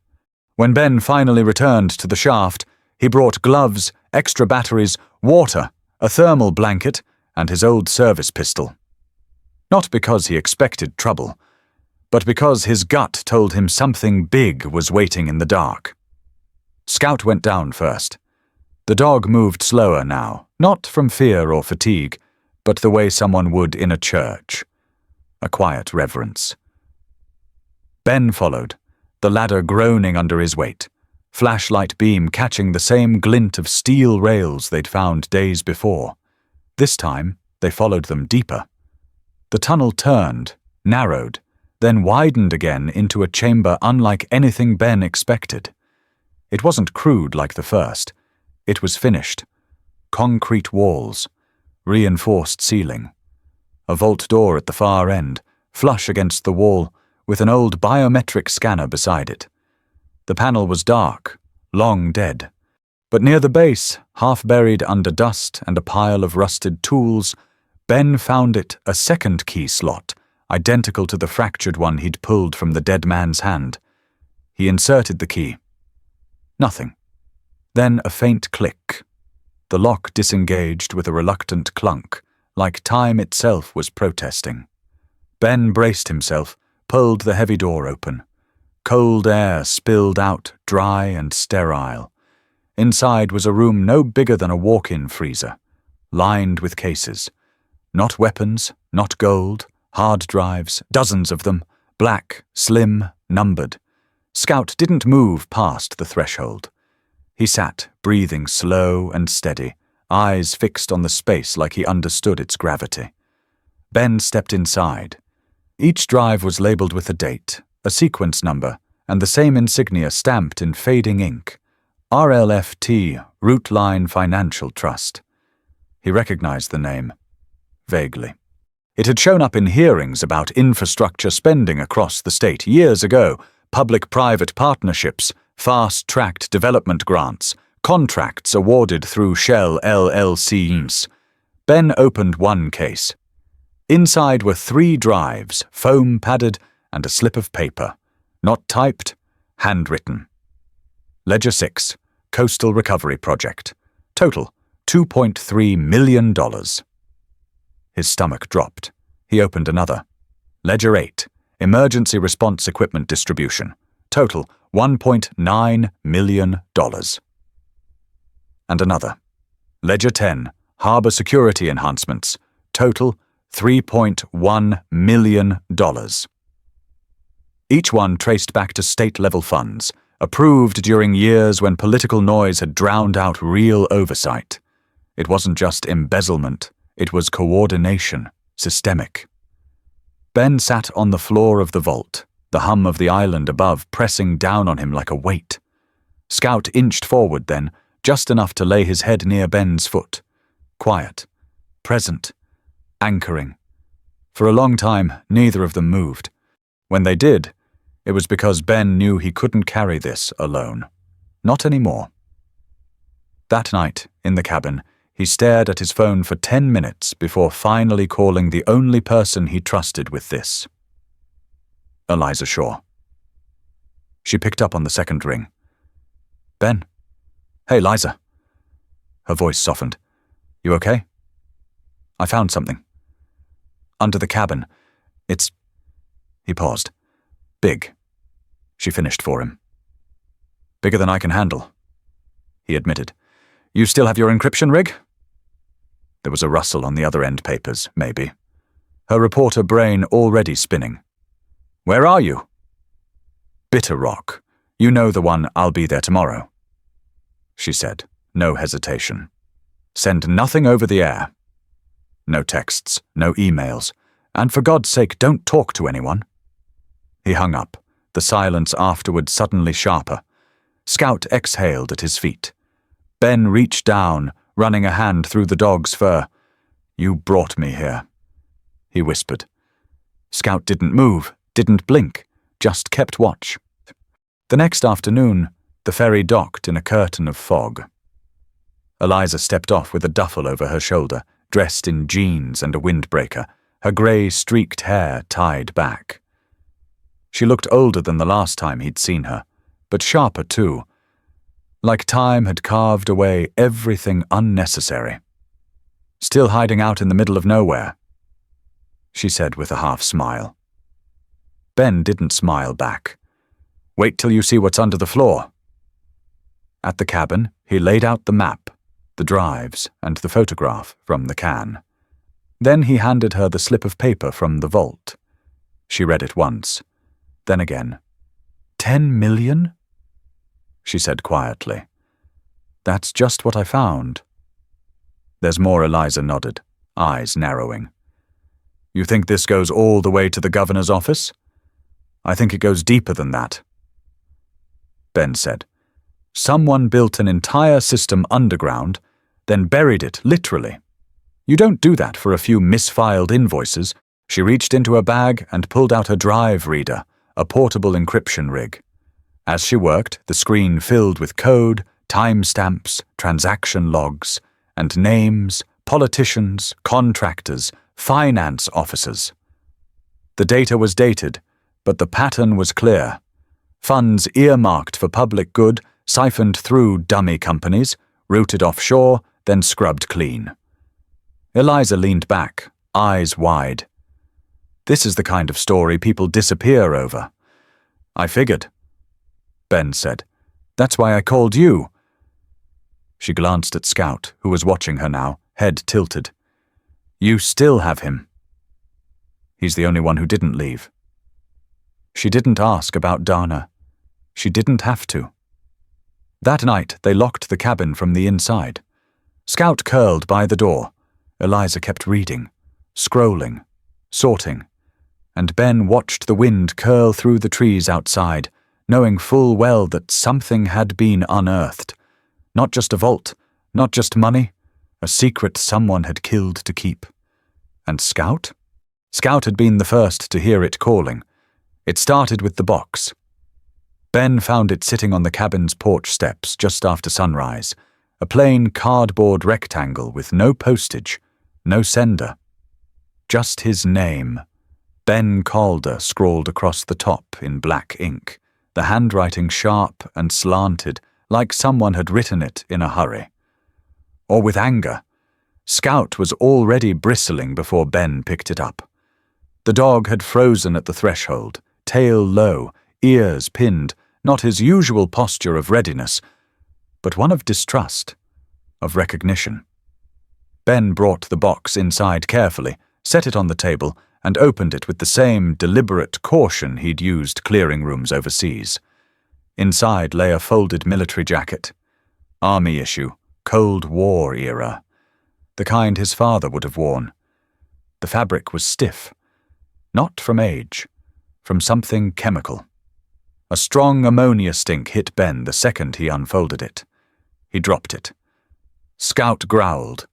When Ben finally returned to the shaft, he brought gloves, extra batteries, water, a thermal blanket, and his old service pistol. Not because he expected trouble, but because his gut told him something big was waiting in the dark. Scout went down first. The dog moved slower now, not from fear or fatigue, but the way someone would in a church. A quiet reverence. Ben followed, the ladder groaning under his weight, flashlight beam catching the same glint of steel rails they'd found days before. This time, they followed them deeper. The tunnel turned, narrowed, then widened again into a chamber unlike anything Ben expected. It wasn't crude like the first. It was finished. Concrete walls, reinforced ceiling. A vault door at the far end, flush against the wall, with an old biometric scanner beside it. The panel was dark, long dead. But near the base, half buried under dust and a pile of rusted tools, Ben found it a second key slot, identical to the fractured one he'd pulled from the dead man's hand. He inserted the key. Nothing. Then a faint click. The lock disengaged with a reluctant clunk, like time itself was protesting. Ben braced himself, pulled the heavy door open. Cold air spilled out, dry and sterile. Inside was a room no bigger than a walk-in freezer, lined with cases. Not weapons, not gold, hard drives, dozens of them, black, slim, numbered. Scout didn't move past the threshold. He sat, breathing slow and steady, eyes fixed on the space like he understood its gravity. Ben stepped inside. Each drive was labeled with a date, a sequence number, and the same insignia stamped in fading ink. RLFT, Rootline Financial Trust. He recognized the name. Vaguely. It had shown up in hearings about infrastructure spending across the state years ago, public-private partnerships, fast-tracked development grants, contracts awarded through Shell LLCs. Ben opened one case. Inside were 3 drives, foam-padded, and a slip of paper. Not typed, handwritten. Ledger 6, Coastal Recovery Project. Total, $2.3 million. His stomach dropped. He opened another. Ledger 8, Emergency Response Equipment Distribution. Total, $1.9 million. And another. Ledger 10, Harbor Security Enhancements. Total, $3.1 million. Each one traced back to state-level funds, approved during years when political noise had drowned out real oversight. It wasn't just embezzlement, it was coordination, systemic. Ben sat on the floor of the vault, the hum of the island above pressing down on him like a weight. Scout inched forward then, just enough to lay his head near Ben's foot. Quiet, present, anchoring. For a long time, neither of them moved. When they did, it was because Ben knew he couldn't carry this alone. Not anymore. That night, in the cabin, he stared at his phone for 10 minutes before finally calling the only person he trusted with this. Eliza Shaw. She picked up on the second ring. Ben. Hey, Liza. Her voice softened. You okay? I found something. Under the cabin. It's... He paused. Big. She finished for him. Bigger than I can handle, he admitted. You still have your encryption rig? There was a rustle on the other end papers, maybe. Her reporter brain already spinning. Where are you? Bitter Rock. You know the one, I'll be there tomorrow. She said, no hesitation. Send nothing over the air. No texts, no emails. And for God's sake, don't talk to anyone. He hung up, the silence afterward suddenly sharper. Scout exhaled at his feet. Ben reached down, running a hand through the dog's fur. You brought me here, he whispered. Scout didn't move, didn't blink, just kept watch. The next afternoon, the ferry docked in a curtain of fog. Eliza stepped off with a duffel over her shoulder, dressed in jeans and a windbreaker, her grey streaked hair tied back. She looked older than the last time he'd seen her, but sharper too, like time had carved away everything unnecessary. Still hiding out in the middle of nowhere, she said with a half smile. Ben didn't smile back. Wait till you see what's under the floor. At the cabin, he laid out the map, the drives, and the photograph from the can. Then he handed her the slip of paper from the vault. She read it once, then again. 10 million? She said quietly. That's just what I found. There's more, Eliza nodded, eyes narrowing. You think this goes all the way to the governor's office? I think it goes deeper than that. Ben said. Someone built an entire system underground, then buried it, literally. You don't do that for a few misfiled invoices. She reached into her bag and pulled out her drive reader, a portable encryption rig. As she worked, the screen filled with code, timestamps, transaction logs, and names, politicians, contractors, finance officers. The data was dated, but the pattern was clear. Funds earmarked for public good, siphoned through dummy companies, routed offshore, then scrubbed clean. Eliza leaned back, eyes wide. This is the kind of story people disappear over. I figured. Ben said. That's why I called you. She glanced at Scout, who was watching her now, head tilted. "You still have him." "He's the only one who didn't leave." She didn't ask about Dana. She didn't have to. That night, they locked the cabin from the inside. Scout curled by the door. Eliza kept reading, scrolling, sorting, and Ben watched the wind curl through the trees outside, knowing full well that something had been unearthed. Not just a vault, not just money, a secret someone had killed to keep. And Scout? Scout had been the first to hear it calling. It started with the box. Ben found it sitting on the cabin's porch steps just after sunrise, a plain cardboard rectangle with no postage, no sender. Just his name, Ben Calder, scrawled across the top in black ink, the handwriting sharp and slanted, like someone had written it in a hurry. Or with anger. Scout was already bristling before Ben picked it up. The dog had frozen at the threshold, tail low, ears pinned, not his usual posture of readiness, but one of distrust, of recognition. Ben brought the box inside carefully, set it on the table, and opened it with the same deliberate caution he'd used clearing rooms overseas. Inside lay a folded military jacket. Army issue, Cold War era. The kind his father would have worn. The fabric was stiff. Not from age, from something chemical. A strong ammonia stink hit Ben the second he unfolded it. He dropped it. Scout growled.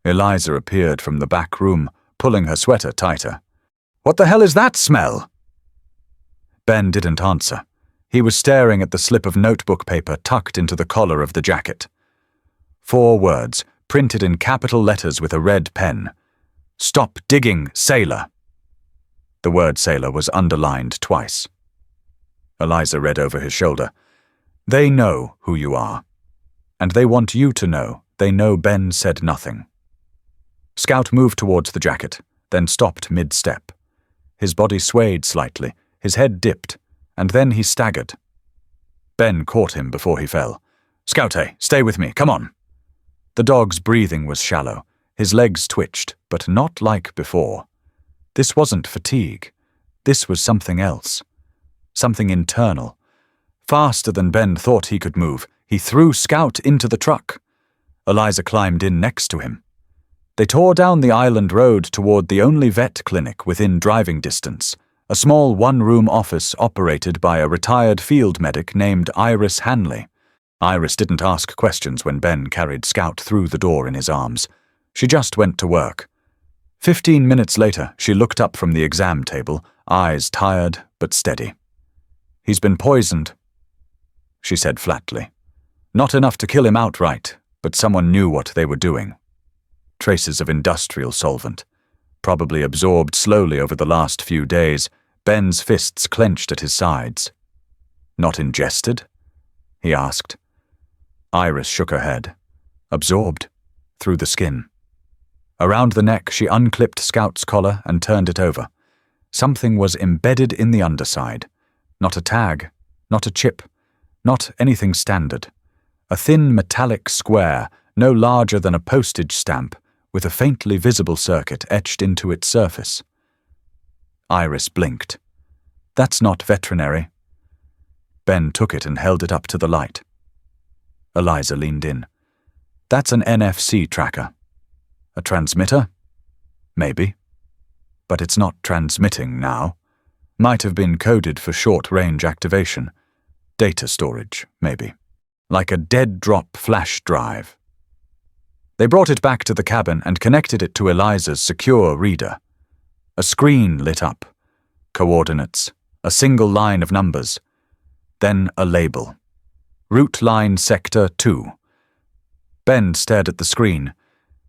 Eliza appeared from the back room, pulling her sweater tighter. "What the hell is that smell?" Ben didn't answer. He was staring at the slip of notebook paper tucked into the collar of the jacket. 4 words, printed in capital letters with a red pen. "Stop digging, sailor." The word sailor was underlined twice. Eliza read over his shoulder. "They know who you are. And they want you to know they know Ben said nothing." Scout moved towards the jacket, then stopped mid-step. His body swayed slightly, his head dipped, and then he staggered. Ben caught him before he fell. "Scout, hey, stay with me, come on." The dog's breathing was shallow. His legs twitched, but not like before. This wasn't fatigue. This was something else. Something internal. Faster than Ben thought he could move, he threw Scout into the truck. Eliza climbed in next to him. They tore down the island road toward the only vet clinic within driving distance, a small one-room office operated by a retired field medic named Iris Hanley. Iris didn't ask questions when Ben carried Scout through the door in his arms. She just went to work. 15 minutes later, she looked up from the exam table, eyes tired but steady. "He's been poisoned," she said flatly. "Not enough to kill him outright, but someone knew what they were doing. Traces of industrial solvent, probably absorbed slowly over the last few days." Ben's fists clenched at his sides. "Not ingested?" he asked. Iris shook her head. "Absorbed, through the skin." Around the neck, she unclipped Scout's collar and turned it over. Something was embedded in the underside. Not a tag, not a chip, not anything standard. A thin metallic square, no larger than a postage stamp, with a faintly visible circuit etched into its surface. Iris blinked. "That's not veterinary." Ben took it and held it up to the light. Eliza leaned in. "That's an NFC tracker." "A transmitter?" "Maybe. But it's not transmitting now. Might have been coded for short-range activation. Data storage, maybe. Like a dead-drop flash drive." They brought it back to the cabin and connected it to Eliza's secure reader. A screen lit up. Coordinates. A single line of numbers. Then a label. Route Line Sector 2. Ben stared at the screen,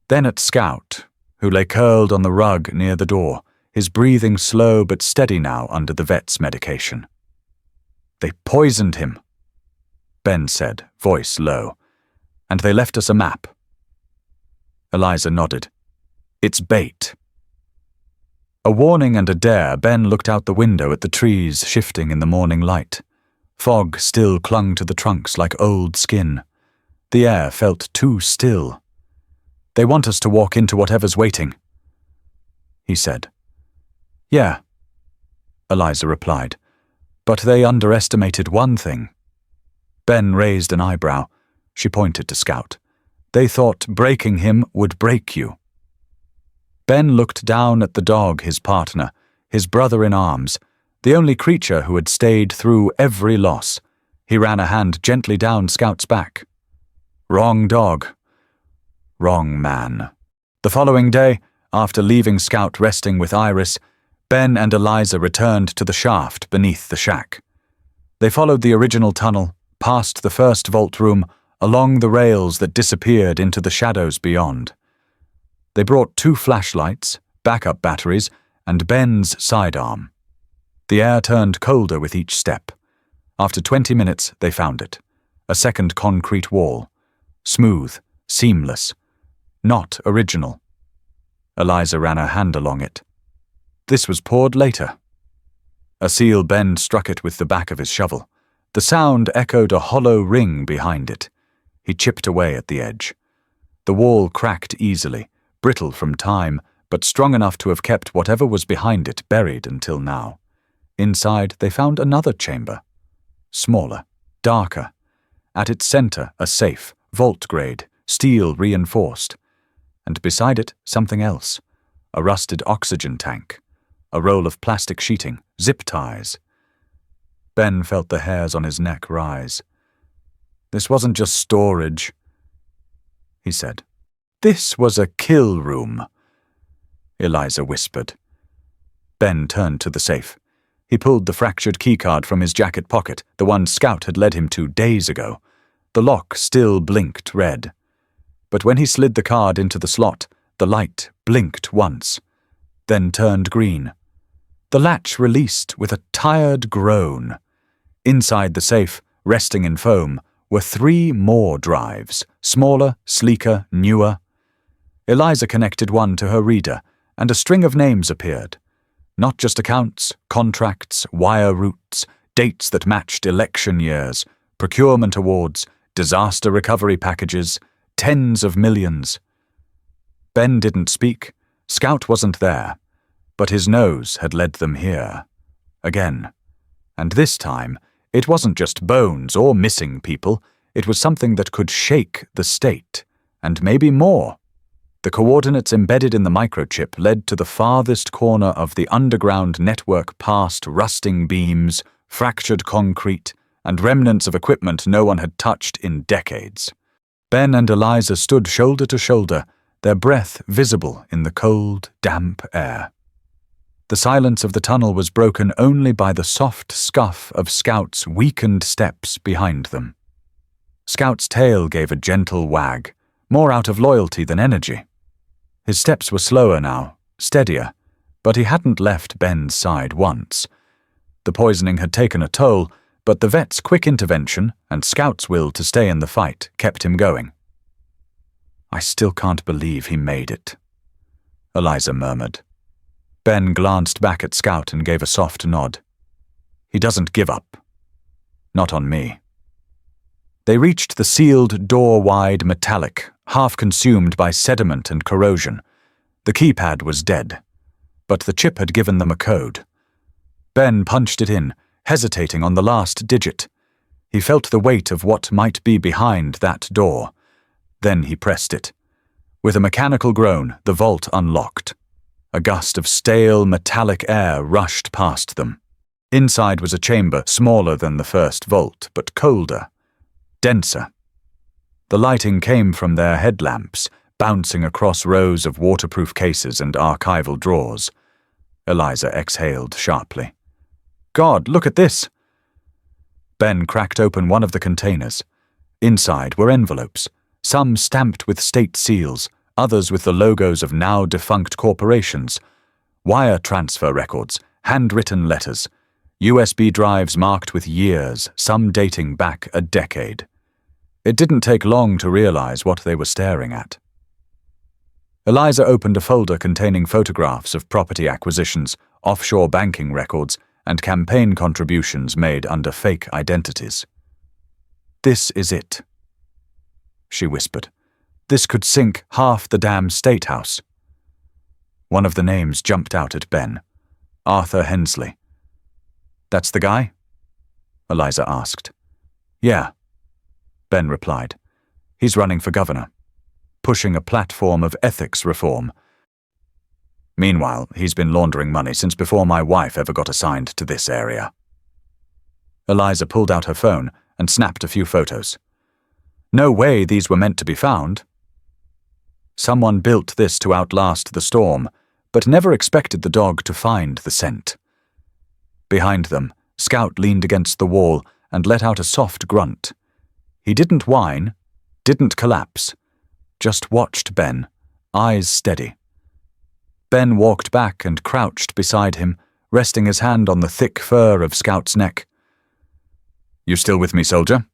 then at Scout, who lay curled on the rug near the door, his breathing slow but steady now under the vet's medication. "They poisoned him," Ben said, voice low. "And they left us a map." Eliza nodded. "It's bait." A warning and a dare, Ben looked out the window at the trees shifting in the morning light. Fog still clung to the trunks like old skin. The air felt too still. "They want us to walk into whatever's waiting," he said. "Yeah," Eliza replied, "but they underestimated one thing." Ben raised an eyebrow. She pointed to Scout. "They thought breaking him would break you." Ben looked down at the dog, his partner, his brother in arms, the only creature who had stayed through every loss. He ran a hand gently down Scout's back. "Wrong dog. Wrong man." The following day, after leaving Scout resting with Iris, Ben and Eliza returned to the shaft beneath the shack. They followed the original tunnel, past the first vault room, along the rails that disappeared into the shadows beyond. They brought 2 flashlights, backup batteries, and Ben's sidearm. The air turned colder with each step. After 20 minutes, they found it. A second concrete wall. Smooth, seamless. Not original. Eliza ran her hand along it. This was poured later. A seal Ben struck it with the back of his shovel. The sound echoed a hollow ring behind it. He chipped away at the edge. The wall cracked easily, brittle from time, but strong enough to have kept whatever was behind it buried until now. Inside, they found another chamber. Smaller, darker. At its center, a safe, vault-grade, steel reinforced. And beside it, something else. A rusted oxygen tank. A roll of plastic sheeting, zip ties. Ben felt the hairs on his neck rise. "This wasn't just storage," he said. "This was a kill room," Eliza whispered. Ben turned to the safe. He pulled the fractured keycard from his jacket pocket, the one Scout had led him to days ago. The lock still blinked red. But when he slid the card into the slot, the light blinked once, then turned green. The latch released with a tired groan. Inside the safe, resting in foam, were 3 more drives, smaller, sleeker, newer. Eliza connected one to her reader, and a string of names appeared. Not just accounts, contracts, wire routes, dates that matched election years, procurement awards, disaster recovery packages, tens of millions. Ben didn't speak. Scout wasn't there. But his nose had led them here. Again. And this time, it wasn't just bones or missing people. It was something that could shake the state. And maybe more. The coordinates embedded in the microchip led to the farthest corner of the underground network past rusting beams, fractured concrete, and remnants of equipment no one had touched in decades. Ben and Eliza stood shoulder to shoulder, their breath visible in the cold, damp air. The silence of the tunnel was broken only by the soft scuff of Scout's weakened steps behind them. Scout's tail gave a gentle wag, more out of loyalty than energy. His steps were slower now, steadier, but he hadn't left Ben's side once. The poisoning had taken a toll, but the vet's quick intervention and Scout's will to stay in the fight kept him going. "I still can't believe he made it," Eliza murmured. Ben glanced back at Scout and gave a soft nod. "He doesn't give up. Not on me." They reached the sealed, door-wide metallic, half consumed by sediment and corrosion. The keypad was dead, but the chip had given them a code. Ben punched it in, hesitating on the last digit. He felt the weight of what might be behind that door. Then he pressed it. With a mechanical groan, the vault unlocked. A gust of stale, metallic air rushed past them. Inside was a chamber smaller than the first vault, but colder, denser. The lighting came from their headlamps, bouncing across rows of waterproof cases and archival drawers. Eliza exhaled sharply. "God, look at this!" Ben cracked open one of the containers. Inside were envelopes, some stamped with state seals, others with the logos of now-defunct corporations. Wire transfer records, handwritten letters, USB drives marked with years, some dating back a decade. It didn't take long to realize what they were staring at. Eliza opened a folder containing photographs of property acquisitions, offshore banking records, and campaign contributions made under fake identities. "This is it." she whispered. "This could sink half the damn State House." One of the names jumped out at Ben. Arthur Hensley. "That's the guy?" Eliza asked. "Yeah," Ben replied. "He's running for governor, pushing a platform of ethics reform. Meanwhile, he's been laundering money since before my wife ever got assigned to this area." Eliza pulled out her phone and snapped a few photos. "No way these were meant to be found." Someone built this to outlast the storm, but never expected the dog to find the scent. Behind them, Scout leaned against the wall and let out a soft grunt. He didn't whine, didn't collapse, just watched Ben, eyes steady. Ben walked back and crouched beside him, resting his hand on the thick fur of Scout's neck. "You still with me, soldier?"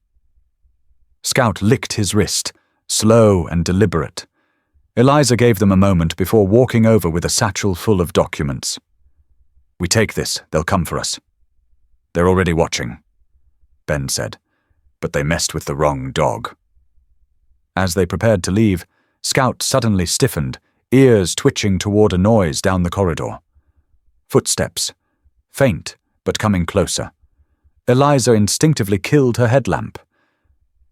Scout licked his wrist, slow and deliberate. Eliza gave them a moment before walking over with a satchel full of documents. "We take this, they'll come for us." "They're already watching," Ben said, "but they messed with the wrong dog." As they prepared to leave, Scout suddenly stiffened, ears twitching toward a noise down the corridor. Footsteps, faint but coming closer. Eliza instinctively killed her headlamp.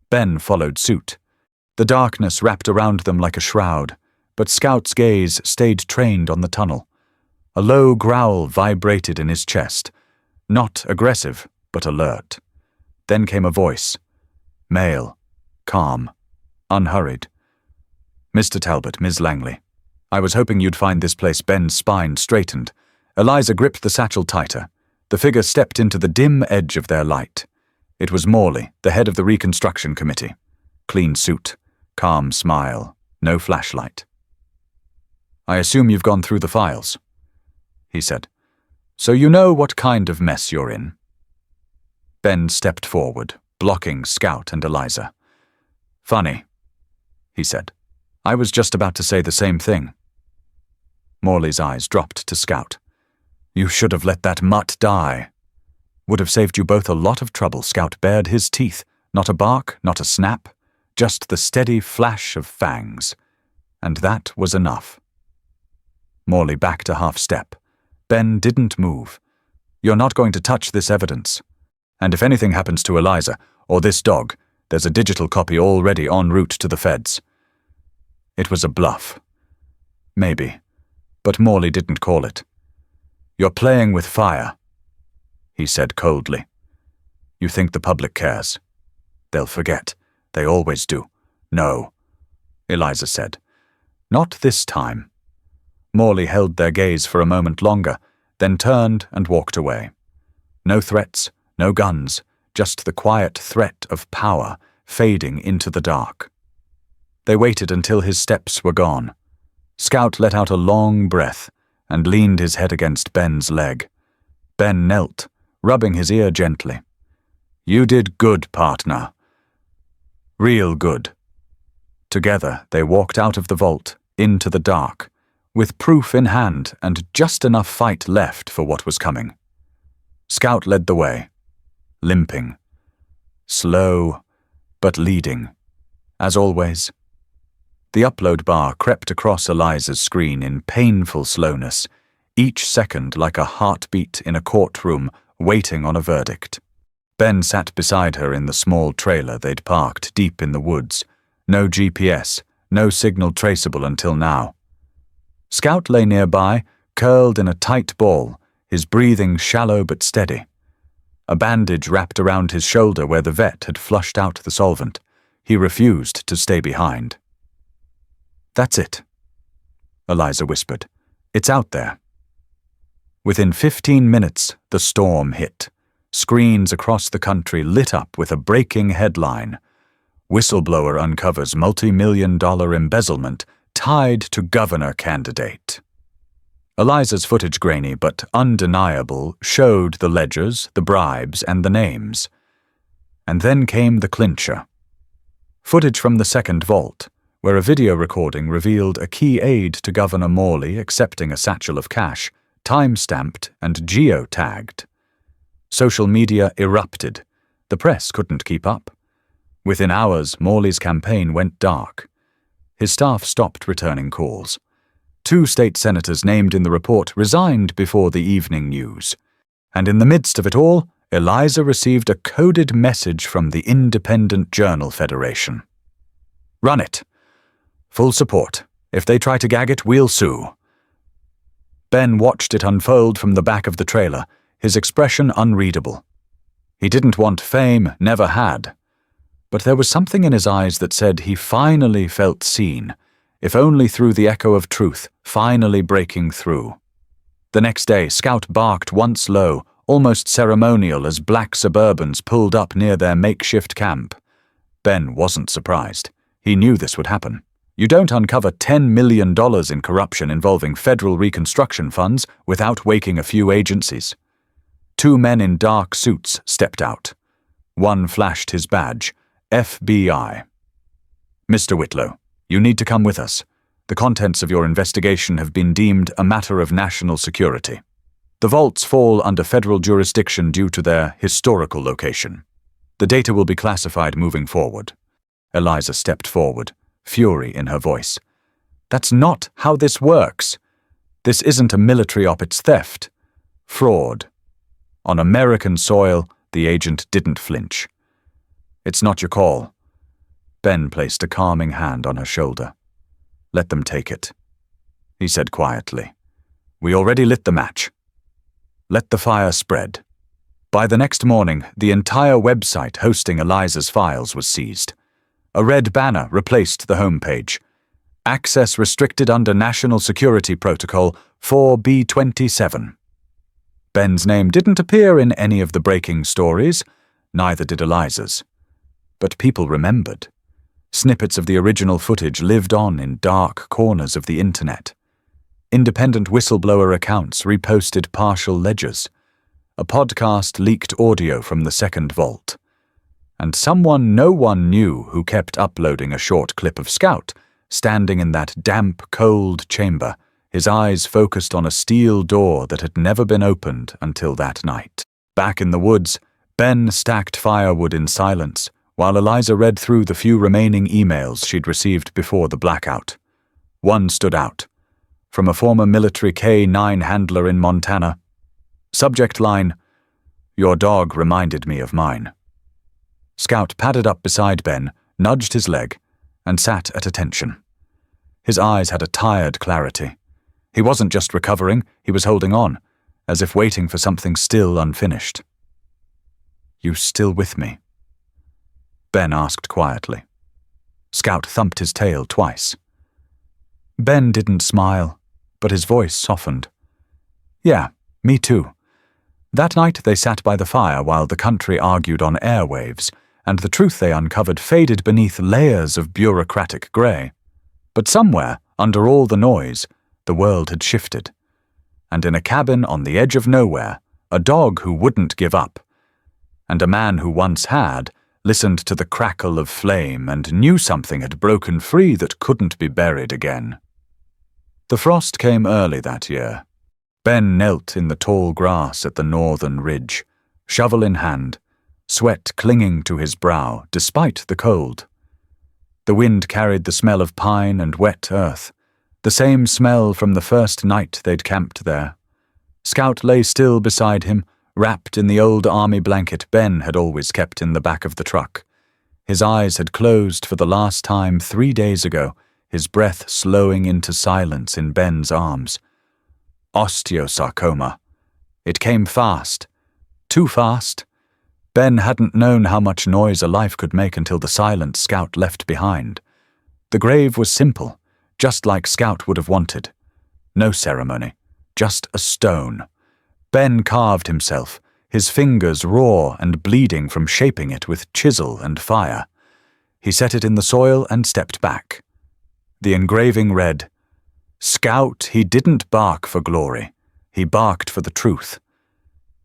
Ben followed suit. The darkness wrapped around them like a shroud, but Scout's gaze stayed trained on the tunnel. A low growl vibrated in his chest, not aggressive, but alert. Then came a voice, male, calm, unhurried. "Mr. Talbot, Ms. Langley, I was hoping you'd find this place." Ben's spine straightened. Eliza gripped the satchel tighter. The figure stepped into the dim edge of their light. It was Morley, the head of the Reconstruction Committee. Clean suit, calm smile, no flashlight. "I assume you've gone through the files," he said. "So you know what kind of mess you're in." Ben stepped forward, blocking Scout and Eliza. "Funny," he said. "I was just about to say the same thing." Morley's eyes dropped to Scout. "You should have let that mutt die." "Would have saved you both a lot of trouble." Scout bared his teeth. Not a bark, not a snap, just the steady flash of fangs. And that was enough. Morley backed a half step. Ben didn't move. "You're not going to touch this evidence. And if anything happens to Eliza, or this dog, there's a digital copy already en route to the feds." It was a bluff. Maybe. But Morley didn't call it. "You're playing with fire," he said coldly. "You think the public cares? They'll forget. They always do." "No," Eliza said. "Not this time." Morley held their gaze for a moment longer, then turned and walked away. No threats, no guns, just the quiet threat of power fading into the dark. They waited until his steps were gone. Scout let out a long breath and leaned his head against Ben's leg. Ben knelt, rubbing his ear gently. "You did good, partner. Real good." Together they walked out of the vault, into the dark, with proof in hand and just enough fight left for what was coming. Scout led the way, limping, slow, but leading, as always. The upload bar crept across Eliza's screen in painful slowness, each second like a heartbeat in a courtroom waiting on a verdict. Ben sat beside her in the small trailer they'd parked deep in the woods. No GPS, no signal traceable until now. Scout lay nearby, curled in a tight ball, his breathing shallow but steady. A bandage wrapped around his shoulder where the vet had flushed out the solvent. He refused to stay behind. "That's it," Eliza whispered. "It's out there." Within 15 minutes, the storm hit. Screens across the country lit up with a breaking headline. "Whistleblower uncovers multi-million-dollar embezzlement tied to governor candidate." Eliza's footage, grainy but undeniable, showed the ledgers, the bribes, and the names. And then came the clincher. Footage from the second vault, where a video recording revealed a key aide to Governor Morley accepting a satchel of cash, time-stamped and geo-tagged. Social media erupted. The press couldn't keep up. Within hours, Morley's campaign went dark. His staff stopped returning calls. 2 state senators named in the report resigned before the evening news. And in the midst of it all, Eliza received a coded message from the Independent Journal Federation. "Run it. Full support. If they try to gag it, we'll sue." Ben watched it unfold from the back of the trailer, his expression unreadable. He didn't want fame, never had. But there was something in his eyes that said he finally felt seen, if only through the echo of truth, finally breaking through. The next day, Scout barked once low, almost ceremonial, as black Suburbans pulled up near their makeshift camp. Ben wasn't surprised. He knew this would happen. You don't uncover $10 million in corruption involving federal reconstruction funds without waking a few agencies. 2 men in dark suits stepped out. One flashed his badge, FBI. "Mr. Whitlow, you need to come with us. The contents of your investigation have been deemed a matter of national security. The vaults fall under federal jurisdiction due to their historical location. The data will be classified moving forward." Eliza stepped forward, fury in her voice. "That's not how this works. This isn't a military op, it's theft. Fraud." On American soil, the agent didn't flinch. "It's not your call." Ben placed a calming hand on her shoulder. "Let them take it," he said quietly. "We already lit the match. Let the fire spread." By the next morning, the entire website hosting Eliza's files was seized. A red banner replaced the homepage. "Access restricted under National Security Protocol 4B27. Ben's name didn't appear in any of the breaking stories, neither did Eliza's. But people remembered. Snippets of the original footage lived on in dark corners of the internet. Independent whistleblower accounts reposted partial ledgers. A podcast leaked audio from the second vault. And someone no one knew who kept uploading a short clip of Scout, standing in that damp, cold chamber, his eyes focused on a steel door that had never been opened until that night. Back in the woods, Ben stacked firewood in silence, while Eliza read through the few remaining emails she'd received before the blackout. One stood out. From a former military K-9 handler in Montana. Subject line, "Your dog reminded me of mine." Scout padded up beside Ben, nudged his leg, and sat at attention. His eyes had a tired clarity. He wasn't just recovering, he was holding on, as if waiting for something still unfinished. "You still with me?" Ben asked quietly. Scout thumped his tail twice. Ben didn't smile, but his voice softened. "Yeah, me too." That night they sat by the fire while the country argued on airwaves, and the truth they uncovered faded beneath layers of bureaucratic grey. But somewhere, under all the noise, the world had shifted. And in a cabin on the edge of nowhere, a dog who wouldn't give up, and a man who once had, listened to the crackle of flame and knew something had broken free that couldn't be buried again. The frost came early that year. Ben knelt in the tall grass at the northern ridge, shovel in hand, sweat clinging to his brow despite the cold. The wind carried the smell of pine and wet earth, the same smell from the first night they'd camped there. Scout lay still beside him, wrapped in the old army blanket Ben had always kept in the back of the truck. His eyes had closed for the last time 3 days ago, his breath slowing into silence in Ben's arms. Osteosarcoma. It came fast. Too fast. Ben hadn't known how much noise a life could make until the silent Scout left behind. The grave was simple, just like Scout would have wanted. No ceremony, just a stone. Ben carved himself, his fingers raw and bleeding from shaping it with chisel and fire. He set it in the soil and stepped back. The engraving read, "Scout, he didn't bark for glory. He barked for the truth."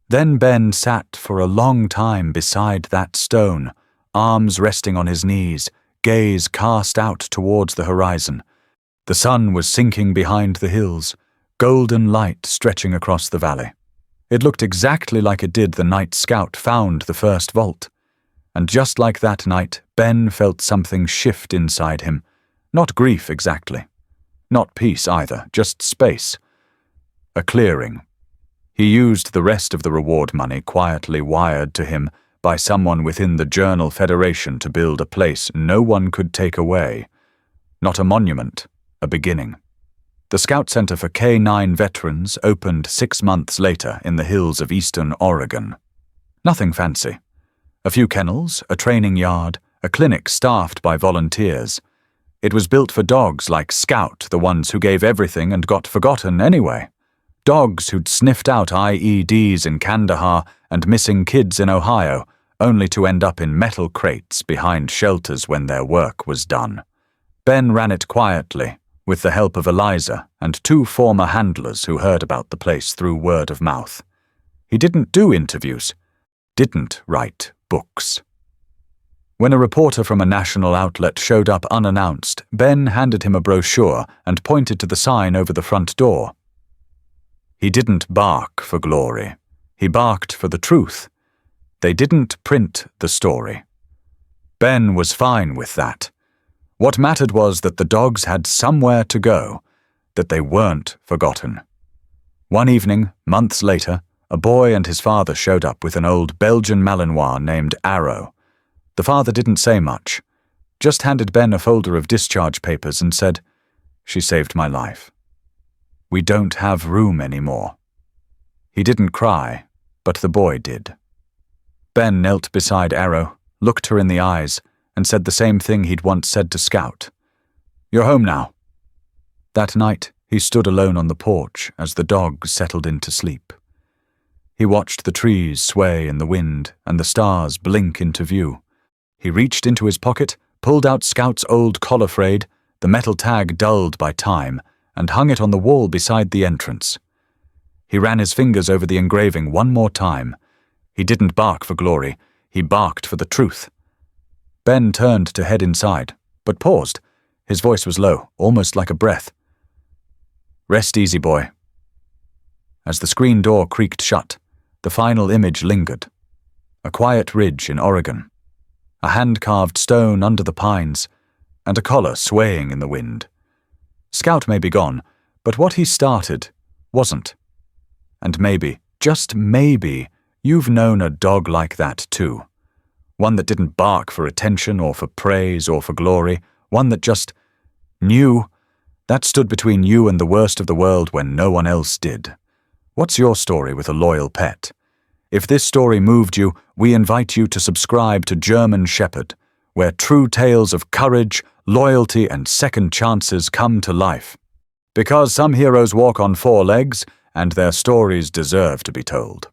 Then Ben sat for a long time beside that stone, arms resting on his knees, gaze cast out towards the horizon. The sun was sinking behind the hills, golden light stretching across the valley. It looked exactly like it did the night Scout found the first vault. And just like that night, Ben felt something shift inside him. Not grief exactly. Not peace either, just space. A clearing. He used the rest of the reward money quietly wired to him by someone within the Journal Federation to build a place no one could take away. Not a monument, a beginning. The Scout Center for K-9 veterans opened 6 months later in the hills of eastern Oregon. Nothing fancy. A few kennels, a training yard, a clinic staffed by volunteers. It was built for dogs like Scout, the ones who gave everything and got forgotten anyway. Dogs who'd sniffed out IEDs in Kandahar and missing kids in Ohio, only to end up in metal crates behind shelters when their work was done. Ben ran it quietly, with the help of Eliza and 2 former handlers who heard about the place through word of mouth. He didn't do interviews, didn't write books. When a reporter from a national outlet showed up unannounced, Ben handed him a brochure and pointed to the sign over the front door. He didn't bark for glory. He barked for the truth. They didn't print the story. Ben was fine with that. What mattered was that the dogs had somewhere to go, that they weren't forgotten. One evening, months later, a boy and his father showed up with an old Belgian Malinois named Arrow. The father didn't say much, just handed Ben a folder of discharge papers and said, "She saved my life. We don't have room anymore." He didn't cry, but the boy did. Ben knelt beside Arrow, looked her in the eyes, and said the same thing he'd once said to Scout. "You're home now." That night, he stood alone on the porch as the dogs settled into sleep. He watched the trees sway in the wind and the stars blink into view. He reached into his pocket, pulled out Scout's old collar frayed, the metal tag dulled by time, and hung it on the wall beside the entrance. He ran his fingers over the engraving one more time. He didn't bark for glory, he barked for the truth. Ben turned to head inside, but paused. His voice was low, almost like a breath. "Rest easy, boy." As the screen door creaked shut, the final image lingered. A quiet ridge in Oregon, a hand-carved stone under the pines, and a collar swaying in the wind. Scout may be gone, but what he started wasn't. And maybe, just maybe, you've known a dog like that too. One that didn't bark for attention or for praise or for glory, one that just knew, that stood between you and the worst of the world when no one else did. What's your story with a loyal pet? If this story moved you, we invite you to subscribe to German Shepherd, where true tales of courage, loyalty, and second chances come to life. Because some heroes walk on 4 legs, and their stories deserve to be told.